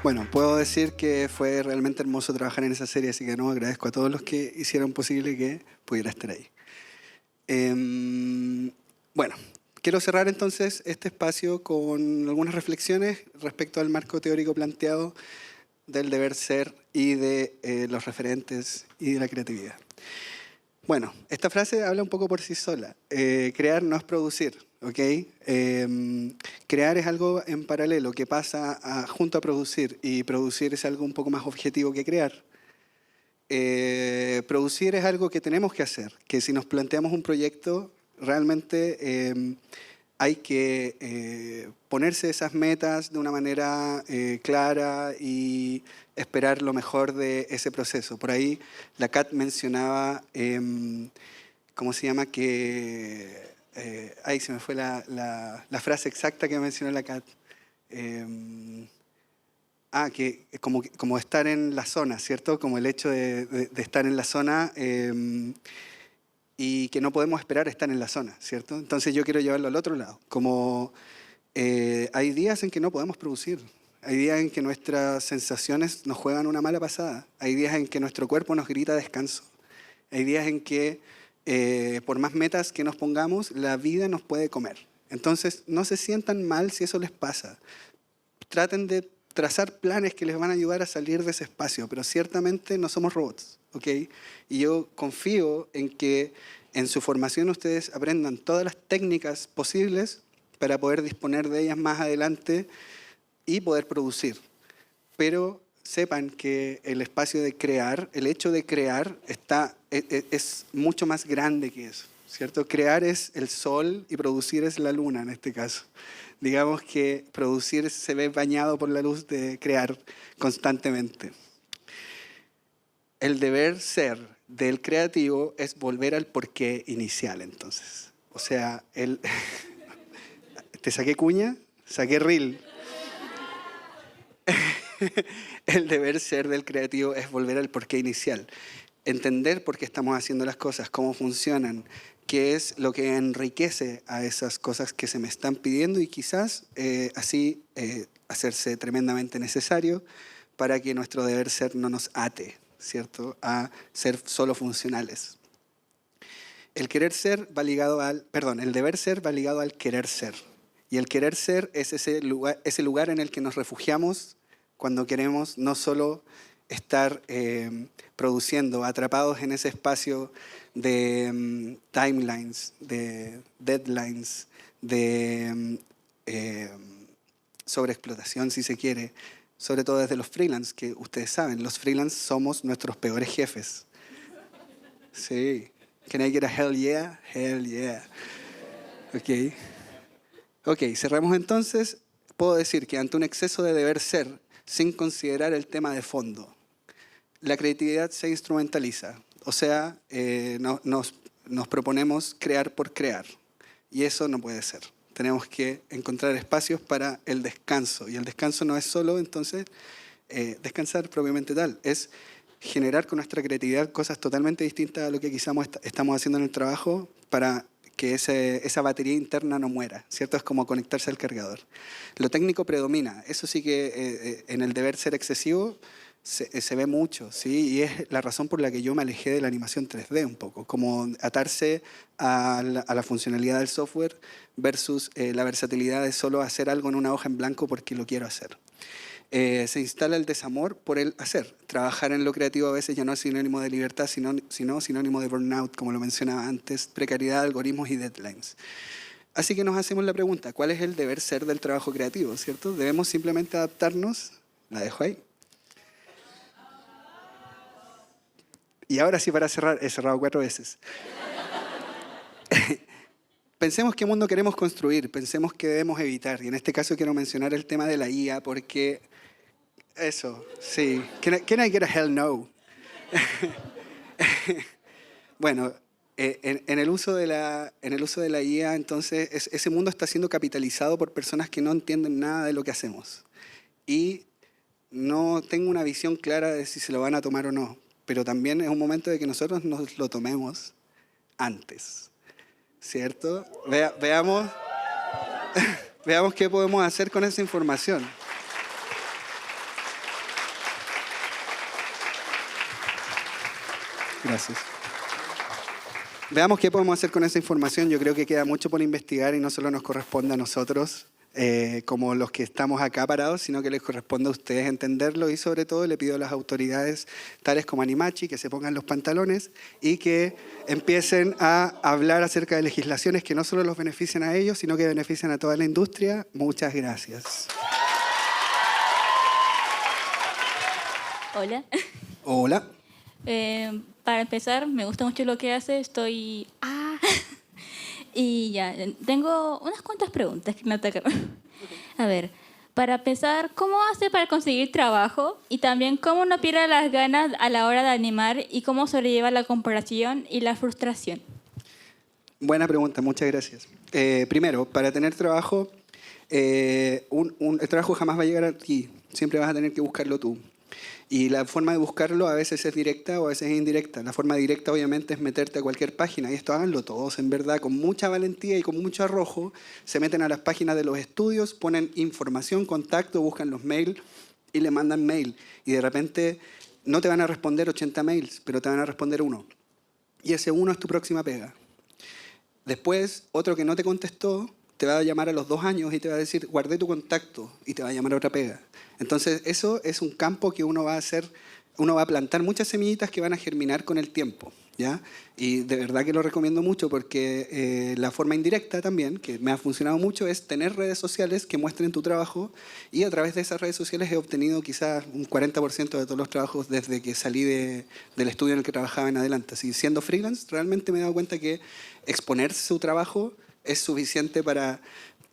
Bueno, puedo decir que fue realmente hermoso trabajar en esa serie, así que no, agradezco a todos los que hicieron posible que pudiera estar ahí. Bueno, quiero cerrar entonces este espacio con algunas reflexiones respecto al marco teórico planteado del deber ser y de los referentes y de la creatividad. Bueno, esta frase habla un poco por sí sola. Crear no es producir, ¿ok? Crear es algo en paralelo que pasa junto a producir, y producir es algo un poco más objetivo que crear. Producir es algo que tenemos que hacer, que si nos planteamos un proyecto, realmente hay que ponerse esas metas de una manera clara y esperar lo mejor de ese proceso. Por ahí la Kat mencionaba, ¿cómo se llama? Ahí se me fue la frase exacta que mencionó la Kat. Que como estar en la zona, ¿cierto? Como el hecho de estar en la zona y que no podemos esperar estar en la zona, ¿cierto? Entonces yo quiero llevarlo al otro lado. Como hay días en que no podemos producir, hay días en que nuestras sensaciones nos juegan una mala pasada, hay días en que nuestro cuerpo nos grita descanso, hay días en que por más metas que nos pongamos, la vida nos puede comer. Entonces no se sientan mal si eso les pasa. Traten de trazar planes que les van a ayudar a salir de ese espacio, pero ciertamente no somos robots, ¿ok? Y yo confío en que en su formación ustedes aprendan todas las técnicas posibles para poder disponer de ellas más adelante y poder producir. Pero sepan que el espacio de crear, el hecho de crear, es mucho más grande que eso, ¿cierto? Crear es el sol y producir es la luna en este caso. Digamos que producir se ve bañado por la luz de crear constantemente. El deber ser del creativo es volver al porqué inicial, entonces. O sea, te saqué cuña, saqué reel. El deber ser del creativo es volver al porqué inicial. Entender por qué estamos haciendo las cosas, cómo funcionan, qué es lo que enriquece a esas cosas que se me están pidiendo y quizás así hacerse tremendamente necesario para que nuestro deber ser no nos ate, ¿cierto?, a ser solo funcionales. El deber ser va ligado al querer ser. Y el querer ser es ese lugar en el que nos refugiamos cuando queremos no solo estar produciendo, atrapados en ese espacio de timelines, de deadlines, de sobreexplotación, si se quiere, sobre todo desde los freelance, que ustedes saben, los freelance somos nuestros peores jefes. Sí. Can I get a hell yeah? Hell yeah. Ok, cerramos entonces. Puedo decir que ante un exceso de deber ser, sin considerar el tema de fondo, la creatividad se instrumentaliza. O sea, nos proponemos crear por crear. Y eso no puede ser. Tenemos que encontrar espacios para el descanso. Y el descanso no es solo, entonces, descansar propiamente tal. Es generar con nuestra creatividad cosas totalmente distintas a lo que quizás estamos haciendo en el trabajo para que esa batería interna no muera, ¿cierto? Es como conectarse al cargador. Lo técnico predomina. Eso sí que en el deber ser excesivo se ve mucho, ¿sí? Y es la razón por la que yo me alejé de la animación 3D un poco, como atarse a la funcionalidad del software versus la versatilidad de solo hacer algo en una hoja en blanco porque lo quiero hacer. Se instala el desamor por el hacer. Trabajar en lo creativo a veces ya no es sinónimo de libertad, sino sinónimo de burnout, como lo mencionaba antes, precariedad, algoritmos y deadlines. Así que nos hacemos la pregunta, ¿cuál es el deber ser del trabajo creativo? ¿Cierto? ¿Debemos simplemente adaptarnos? La dejo ahí. Y ahora sí, para cerrar, he cerrado 4 veces. Pensemos qué mundo queremos construir, pensemos qué debemos evitar. Y en este caso quiero mencionar el tema de la IA porque... Eso, sí. Can I get a hell no? Bueno, en el uso de la IA, entonces, ese mundo está siendo capitalizado por personas que no entienden nada de lo que hacemos. Y no tengo una visión clara de si se lo van a tomar o no. Pero también es un momento de que nosotros nos lo tomemos antes. ¿Cierto? Veamos qué podemos hacer con esa información. Gracias. Veamos qué podemos hacer con esa información. Yo creo que queda mucho por investigar y no solo nos corresponde a nosotros, como los que estamos acá parados, sino que les corresponde a ustedes entenderlo y sobre todo le pido a las autoridades tales como Animachi que se pongan los pantalones y que empiecen a hablar acerca de legislaciones que no solo los benefician a ellos, sino que benefician a toda la industria. Muchas gracias. Hola. Hola. Para empezar, me gusta mucho lo que hace. Estoy... Y ya, tengo unas cuantas preguntas que me atacaron. A ver, para empezar, ¿cómo hace para conseguir trabajo? Y también, ¿cómo no pierde las ganas a la hora de animar? ¿Y cómo sobrelleva la comparación y la frustración? Buena pregunta, muchas gracias. Primero, para tener trabajo, el trabajo jamás va a llegar a ti. Siempre vas a tener que buscarlo tú. Y la forma de buscarlo a veces es directa o a veces es indirecta. La forma directa obviamente es meterte a cualquier página, y esto háganlo todos, en verdad, con mucha valentía y con mucho arrojo. Se meten a las páginas de los estudios, ponen información, contacto, buscan los mails y le mandan mail. Y de repente no te van a responder 80 mails, pero te van a responder uno. Y ese uno es tu próxima pega. Después, otro que no te contestó, te va a llamar a los 2 años y te va a decir, guardé tu contacto, y te va a llamar a otra pega. Entonces, eso es un campo que uno va a hacer, uno va a plantar muchas semillitas que van a germinar con el tiempo, ¿ya? Y de verdad que lo recomiendo mucho porque la forma indirecta también, que me ha funcionado mucho, es tener redes sociales que muestren tu trabajo, y a través de esas redes sociales he obtenido quizás un 40% de todos los trabajos desde que salí del estudio en el que trabajaba en adelante. Así, siendo freelance, realmente me he dado cuenta que exponer su trabajo es suficiente para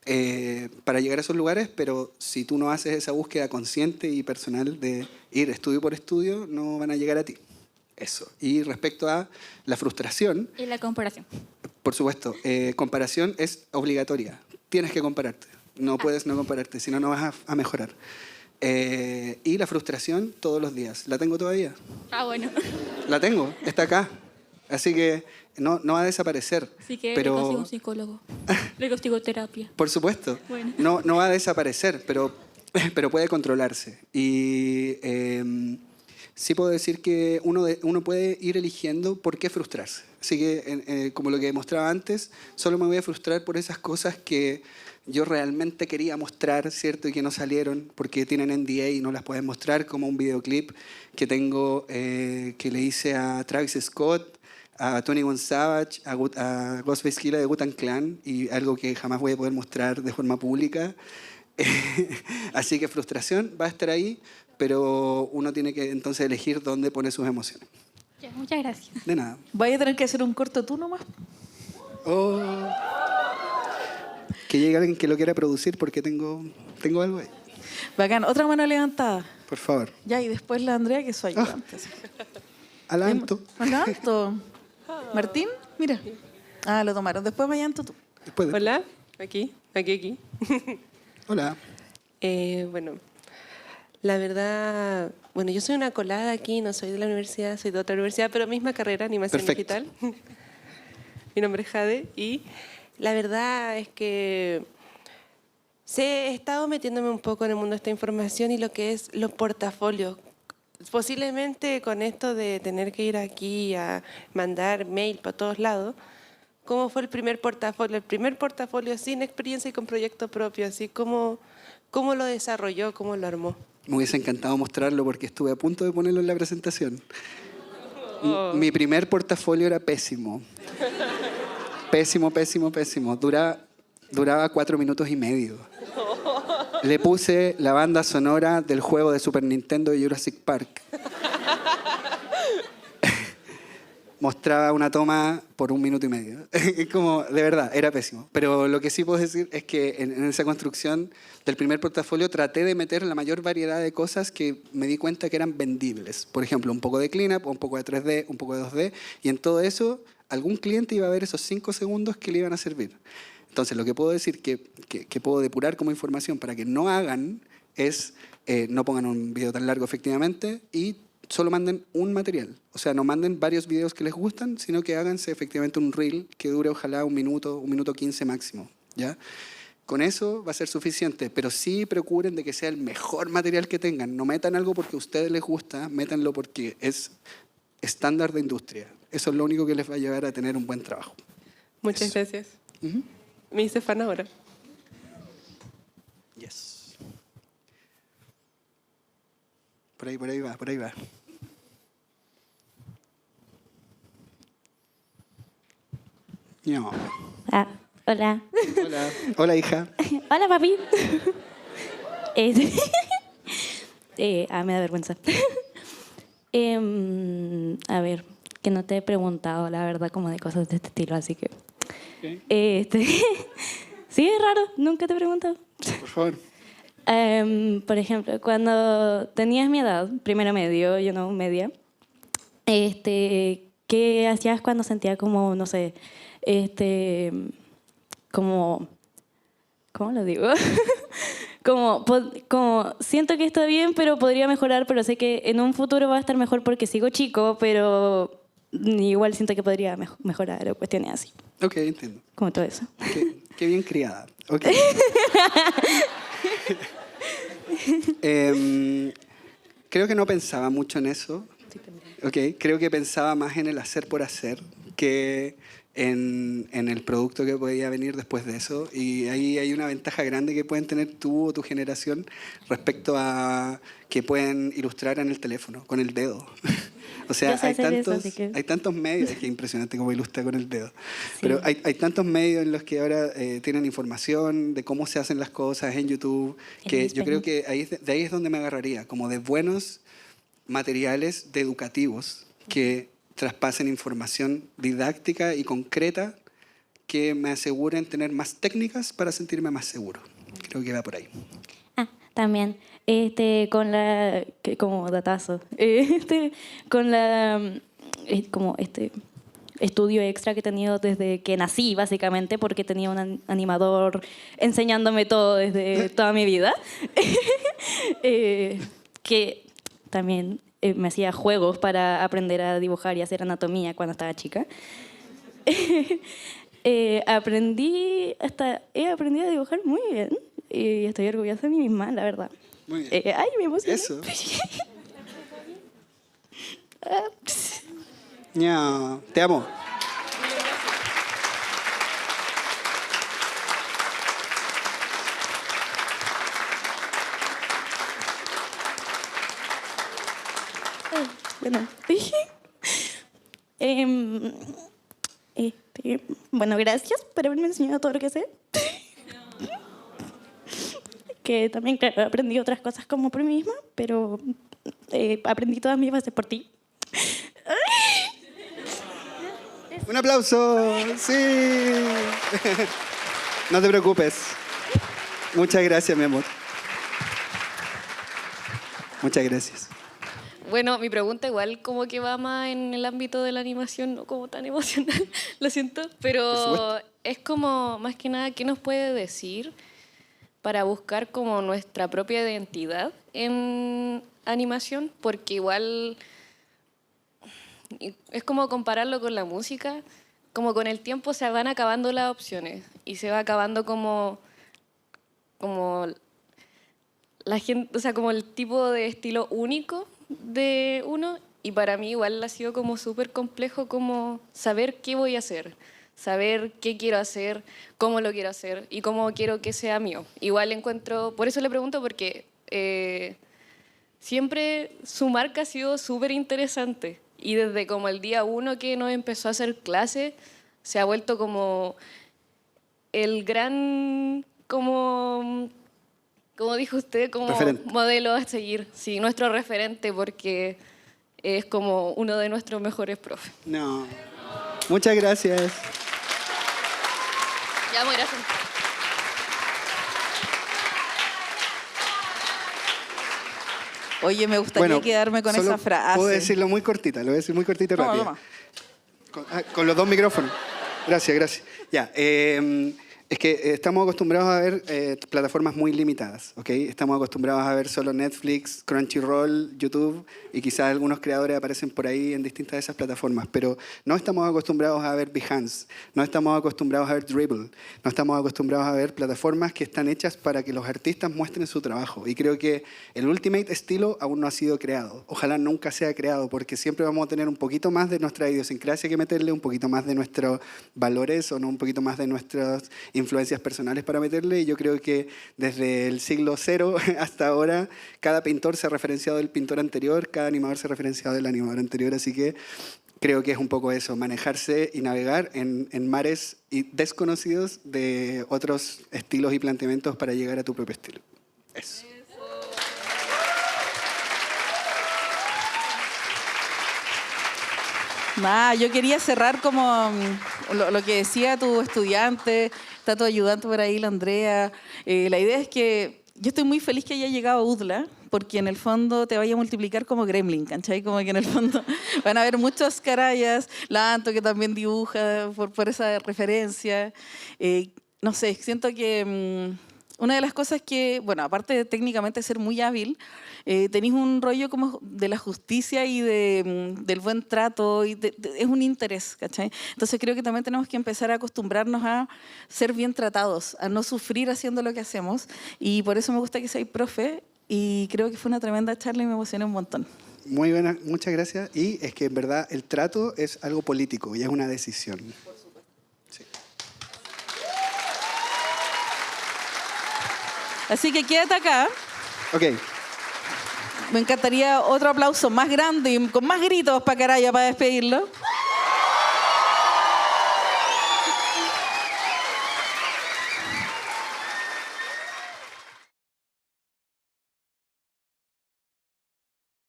llegar a esos lugares, pero si tú no haces esa búsqueda consciente y personal de ir estudio por estudio, no van a llegar a ti. Eso. Y respecto a la frustración... Y la comparación. Por supuesto, comparación es obligatoria. Tienes que compararte. No puedes no compararte, si no, no vas a mejorar. Y la frustración todos los días. ¿La tengo todavía? Bueno. La tengo, está acá. Así que no va a desaparecer. Así que pero... le consigo un psicólogo. Le consigo terapia. Por supuesto. Bueno. No va a desaparecer, pero puede controlarse. Y sí puedo decir que uno puede ir eligiendo por qué frustrarse. Así que, como lo que mostraba antes, solo me voy a frustrar por esas cosas que yo realmente quería mostrar, ¿cierto? Y que no salieron porque tienen NDA y no las pueden mostrar, como un videoclip que tengo que le hice a Travis Scott, a 21 Savage, a Ghostface Killah de Wu-Tang Clan, y algo que jamás voy a poder mostrar de forma pública. Así que frustración va a estar ahí, pero uno tiene que entonces elegir dónde pone sus emociones. Ya, muchas gracias. De nada. Vaya a tener que hacer un corto tú nomás. Oh. Que llegue alguien que lo quiera producir porque tengo algo ahí. Bacán. Otra mano levantada. Por favor. Ya, y después la Andrea, que es su ayudante. Alanto. Alanto. Martín, mira. Lo tomaron. Después Mayanto tú. Después de... Hola, aquí. Hola. Bueno, la verdad, yo soy una colada aquí, no soy de la universidad, soy de otra universidad, pero misma carrera, animación Perfecto. digital. Mi nombre es Jade y la verdad es que he estado metiéndome un poco en el mundo de esta información y lo que es los portafolios. Posiblemente con esto de tener que ir aquí a mandar mail para todos lados, ¿cómo fue el primer portafolio? El primer portafolio sin experiencia y con proyecto propio, así ¿cómo lo desarrolló, cómo lo armó? Me hubiese encantado mostrarlo porque estuve a punto de ponerlo en la presentación. Oh. Mi primer portafolio era pésimo. Pésimo. Duraba 4 minutos y medio. Le puse la banda sonora del juego de Super Nintendo de Jurassic Park. Mostraba una toma por 1 minuto y medio. Como, de verdad, era pésimo. Pero lo que sí puedo decir es que en esa construcción del primer portafolio traté de meter la mayor variedad de cosas que me di cuenta que eran vendibles. Por ejemplo, un poco de cleanup, un poco de 3D, un poco de 2D. Y en todo eso, algún cliente iba a ver esos 5 segundos que le iban a servir. Entonces, lo que puedo decir que puedo depurar como información para que no hagan es no pongan un video tan largo efectivamente y solo manden un material. O sea, no manden varios videos que les gustan, sino que háganse efectivamente un reel que dure ojalá 1 minuto 15 máximo, ¿ya? Con eso va a ser suficiente, pero sí procuren de que sea el mejor material que tengan. No metan algo porque a ustedes les gusta, métanlo porque es estándar de industria. Eso es lo único que les va a llevar a tener un buen trabajo. Muchas gracias. Me hice fan ahora. Yes. Por ahí va, por ahí va. No. Ah, hola. Hola. Hola, hija. Hola, papi. Me da vergüenza. A ver, que no te he preguntado, la verdad, como de cosas de este estilo, así que... Sí, es raro, nunca te he preguntado. Por favor. Por ejemplo, cuando tenías mi edad, primero medio, yo no media, ¿qué hacías cuando sentías como, no sé, como, ¿cómo lo digo? Como siento que está bien, pero podría mejorar, pero sé que en un futuro va a estar mejor porque sigo chico, pero igual siento que podría mejorar o cuestiones así, Ok, entiendo. como todo eso. Qué bien criada. Ok. Creo que no pensaba mucho en eso. Okay. Creo que pensaba más en el hacer por hacer que en el producto que podía venir después de eso. Y ahí hay una ventaja grande que pueden tener tú o tu generación respecto a que pueden ilustrar en el teléfono, con el dedo. O sea, Yo sé hacer eso, así que- hay tantos medios, es que es impresionante cómo ilustra con el dedo. Sí. Pero hay tantos medios en los que ahora tienen información de cómo se hacen las cosas en YouTube, que yo creo que de ahí es donde me agarraría, como de buenos materiales educativos que traspasen información didáctica y concreta que me aseguren tener más técnicas para sentirme más seguro. Creo que va por ahí. Ah, también, con la, como datazo, con la, como estudio extra que he tenido desde que nací, básicamente, porque tenía un animador enseñándome todo desde toda mi vida, que también me hacía juegos para aprender a dibujar y hacer anatomía cuando estaba chica. He aprendido a dibujar muy bien y estoy orgullosa de mí misma, la verdad. Muy bien. Ay, me emociono. Eso. Ñao, te amo. Bueno. Bueno, gracias por haberme enseñado todo lo que sé. Que también, claro, aprendí otras cosas como por mí misma, pero aprendí todas mis bases por ti. Un aplauso. Sí. No te preocupes. Muchas gracias, mi amor. Muchas gracias. Bueno, mi pregunta igual como que va más en el ámbito de la animación, no como tan emocional, lo siento, Por pero supuesto. es como más que nada, ¿qué nos puede decir para buscar como nuestra propia identidad en animación? Porque igual es como compararlo con la música, como con el tiempo se van acabando las opciones y se va acabando como la gente, o sea, como el tipo de estilo único de uno, y para mí igual ha sido como súper complejo como saber qué voy a hacer, saber qué quiero hacer, cómo lo quiero hacer y cómo quiero que sea mío. Igual encuentro, por eso le pregunto, porque siempre su marca ha sido súper interesante y desde como el día 1 que nos empezó a hacer clase se ha vuelto como el gran, como dijo usted, como Referente. modelo a seguir. Sí, nuestro referente, porque es como uno de nuestros mejores profes. No. Muchas gracias. Ya, muy gracias. Oye, me gustaría quedarme con solo esa frase. Puedo decirlo muy cortita, lo voy a decir muy cortita y Toma, rápida. toma. Con los dos micrófonos. Gracias, gracias. Ya. Es que estamos acostumbrados a ver plataformas muy limitadas, ¿ok? Estamos acostumbrados a ver solo Netflix, Crunchyroll, YouTube, y quizás algunos creadores aparecen por ahí en distintas de esas plataformas, pero no estamos acostumbrados a ver Behance, no estamos acostumbrados a ver Dribbble, no estamos acostumbrados a ver plataformas que están hechas para que los artistas muestren su trabajo. Y creo que el Ultimate estilo aún no ha sido creado. Ojalá nunca sea creado, porque siempre vamos a tener un poquito más de nuestra idiosincrasia que meterle, un poquito más de nuestros valores o no un poquito más de nuestras influencias personales para meterle, y yo creo que desde el siglo cero hasta ahora cada pintor se ha referenciado del pintor anterior, cada animador se ha referenciado del animador anterior, así que creo que es un poco eso, manejarse y navegar en mares desconocidos de otros estilos y planteamientos para llegar a tu propio estilo. Eso. Yo quería cerrar como lo que decía tu estudiante, está tu ayudante por ahí, la Andrea. La idea es que yo estoy muy feliz que haya llegado a UDLA, porque en el fondo te vaya a multiplicar como Gremlin, ¿cachai? Como que en el fondo van a haber muchas carayas, la Anto que también dibuja por esa referencia. No sé, siento que una de las cosas que, bueno, aparte de técnicamente ser muy hábil, tenéis un rollo como de la justicia y del buen trato, y es un interés, ¿cachai? Entonces creo que también tenemos que empezar a acostumbrarnos a ser bien tratados, a no sufrir haciendo lo que hacemos, y por eso me gusta que seáis profe, y creo que fue una tremenda charla y me emocioné un montón. Muy buena, muchas gracias. Y es que en verdad el trato es algo político y es una decisión. Sí. Así que quédate acá. Ok. Me encantaría otro aplauso más grande y con más gritos para Caraya para despedirlo.